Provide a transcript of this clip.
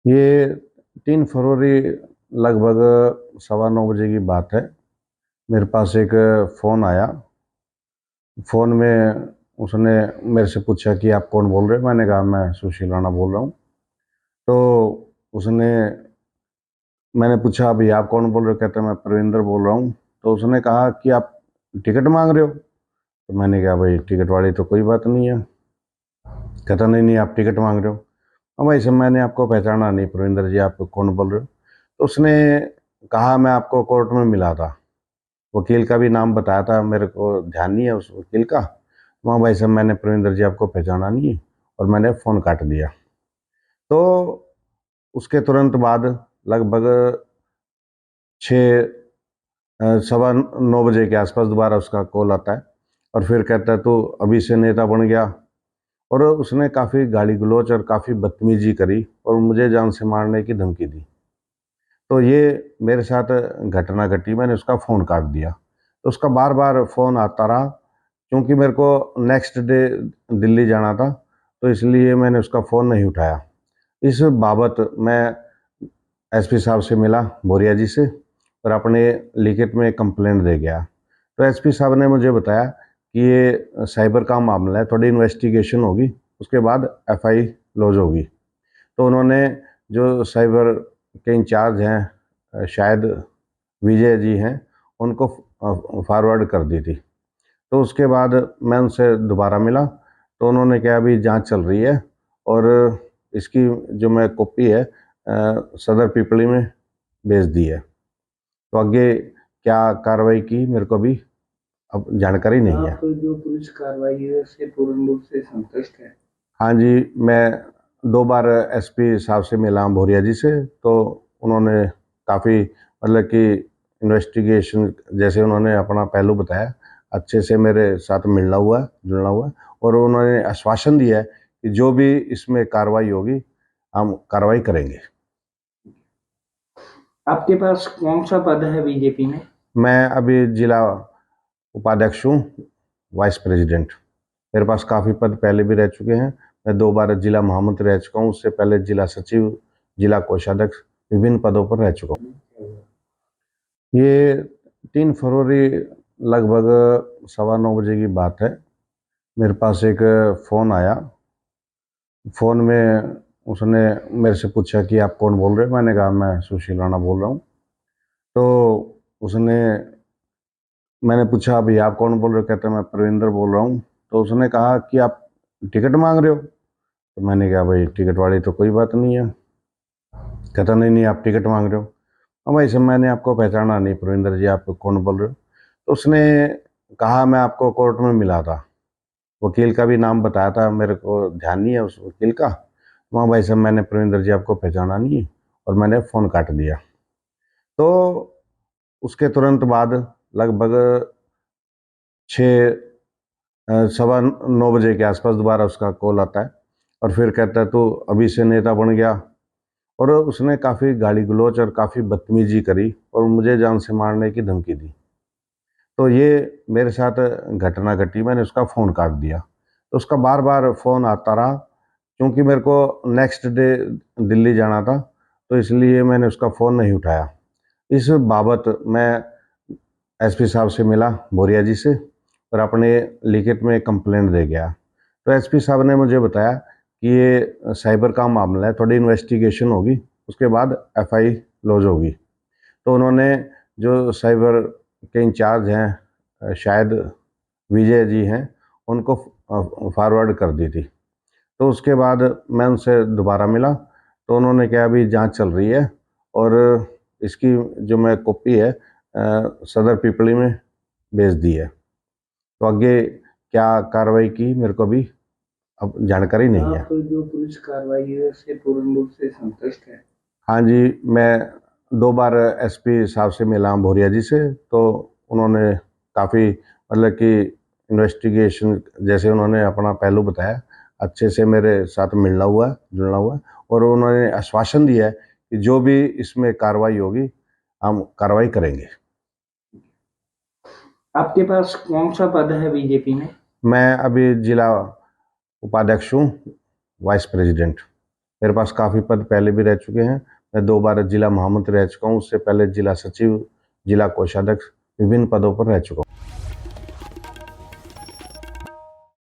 ये 3 फरवरी लगभग 9:15 की बात है। मेरे पास एक फ़ोन आया। फ़ोन में उसने मेरे से पूछा कि आप कौन बोल रहे हो? मैंने कहा मैं सुशील राणा बोल रहा हूँ। तो उसने मैंने पूछा अभी आप कौन बोल रहे हो? कहता मैं प्रविंदर बोल रहा हूँ। तो उसने कहा कि आप टिकट माँग रहे हो? तो मैंने कहा भाई टिकट वाली तो कोई बात नहीं है। कहता नहीं, नहीं आप टिकट माँग रहे हो। हाँ भाई साहब मैंने आपको पहचाना नहीं, प्रविंदर जी आप कौन बोल रहे हो? तो उसने कहा मैं आपको कोर्ट में मिला था। वकील का भी नाम बताया था, मेरे को ध्यान नहीं है उस वकील का। वहाँ भाई साहब मैंने प्रविंदर जी आपको पहचाना नहीं है और मैंने फ़ोन काट दिया। तो उसके तुरंत बाद लगभग 6 सवा 9 बजे के आसपास दोबारा उसका कॉल आता है और फिर कहता है तू अभी से नेता बन गया। और उसने काफ़ी गाली गलौज और काफ़ी बदतमीजी करी और मुझे जान से मारने की धमकी दी। तो ये मेरे साथ घटना घटी, मैंने उसका फ़ोन काट दिया। तो उसका बार-बार फ़ोन आता रहा, क्योंकि मेरे को नेक्स्ट डे दिल्ली जाना था, तो इसलिए मैंने उसका फ़ोन नहीं उठाया। इस बाबत मैं एसपी साहब से मिला, भौरिया जी से, और अपने लिखित में कंप्लेंट दे गया। तो एसपी साहब ने मुझे बताया कि ये साइबर का मामला है, थोड़ी इन्वेस्टिगेशन होगी, उसके बाद एफआई लॉज होगी। तो उन्होंने जो साइबर के इंचार्ज हैं, शायद विजय जी हैं, उनको फॉरवर्ड कर दी थी। तो उसके बाद मैं उनसे दोबारा मिला, तो उन्होंने कहा अभी जांच चल रही है और इसकी जो मैं कॉपी है सदर पीपली में भेज दी है। तो आगे क्या कार्रवाई की मेरे को भी अब जानकारी नहीं है। आप जो पुलिस कार्रवाई है उससे पूर्ण रूप से संतुष्ट हैं? हाँ जी, मैं 2 बार एसपी साहब से मिला हूँ, भौरिया जी से, तो उन्होंने काफ़ी मतलब कि इन्वेस्टिगेशन जैसे उन्होंने अपना पहलू बताया, अच्छे से मेरे साथ मिलना हुआ, जुलना हुआ, और उन्होंने आश्वासन दिया है कि जो भी इसमें कार्रवाई होगी, हम कार्रवाई करेंगे। आपके पास कौन सा पद है बीजेपी में? मैं अभी जिला उपाध्यक्ष हूँ, वाइस प्रेसिडेंट। मेरे पास काफ़ी पद पहले भी रह चुके हैं। मैं 2 बार जिला महामंत्री रह चुका हूँ, उससे पहले जिला सचिव, जिला कोषाध्यक्ष, विभिन्न पदों पर रह चुका हूँ। ये 3 फरवरी लगभग 9:15 की बात है। मेरे पास एक फ़ोन आया। फ़ोन में उसने मेरे से पूछा कि आप कौन बोल रहे हो? मैंने कहा मैं सुशील राणा बोल रहा हूँ। तो उसने मैंने पूछा अभी आप कौन बोल रहे हो? कहता मैं प्रविंदर बोल रहा हूँ। तो उसने कहा कि आप टिकट माँग रहे हो? तो मैंने कहा भाई टिकट वाली तो कोई बात नहीं है। कहता नहीं, नहीं आप टिकट माँग रहे हो। हाँ भाई साहब मैंने आपको पहचाना नहीं, प्रविंदर जी आप कौन बोल रहे हो? तो उसने कहा मैं आपको कोर्ट में मिला था। वकील का भी नाम बताया था, मेरे को ध्यान नहीं है उस वकील का। वहाँ भाई साहब मैंने प्रविंदर जी आपको पहचाना नहीं है और मैंने फ़ोन काट दिया। तो उसके तुरंत बाद लगभग 6 सवा 9 बजे के आसपास दोबारा उसका कॉल आता है और फिर कहता है तू अभी से नेता बन गया। और उसने काफ़ी गाली गलौज और काफ़ी बदतमीजी करी और मुझे जान से मारने की धमकी दी। तो ये मेरे साथ घटना घटी, मैंने उसका फ़ोन काट दिया। तो उसका बार-बार फ़ोन आता रहा, क्योंकि मेरे को नेक्स्ट डे दिल्ली जाना था, तो इसलिए मैंने उसका फ़ोन नहीं उठाया। इस बाबत मैं एसपी साहब से मिला, भौरिया जी से, और अपने लिखित में कंप्लेंट दे गया। तो एसपी साहब ने मुझे बताया कि ये साइबर का मामला है, थोड़ी इन्वेस्टिगेशन होगी, उसके बाद एफआई लॉज होगी। तो उन्होंने जो साइबर के इंचार्ज हैं, शायद विजय जी हैं, उनको फॉरवर्ड कर दी थी। तो उसके बाद मैं उनसे दोबारा मिला, तो उन्होंने कहा अभी जांच चल रही है और इसकी जो मैं कॉपी है सदर पीपली में भेज दी है। तो आगे क्या कार्रवाई की मेरे को भी अब जानकारी नहीं है। आप जो पुलिस कार्रवाई है उससे पूर्ण रूप से संतुष्ट हैं? हाँ जी, मैं 2 बार एसपी साहब से मिला हूँ, भौरिया जी से, तो उन्होंने काफ़ी मतलब कि इन्वेस्टिगेशन जैसे उन्होंने अपना पहलू बताया, अच्छे से मेरे साथ मिलना हुआ, जुलना हुआ, और उन्होंने आश्वासन दिया है कि जो भी इसमें कार्रवाई होगी, हम कार्रवाई करेंगे। आपके पास कौन सा पद है बीजेपी में? मैं अभी जिला उपाध्यक्ष हूँ, वाइस प्रेसिडेंट। मेरे पास काफ़ी पद पहले भी रह चुके हैं। मैं 2 बार जिला महामंत्री रह चुका हूँ, उससे पहले जिला सचिव, जिला कोषाध्यक्ष, विभिन्न पदों पर रह चुका हूँ।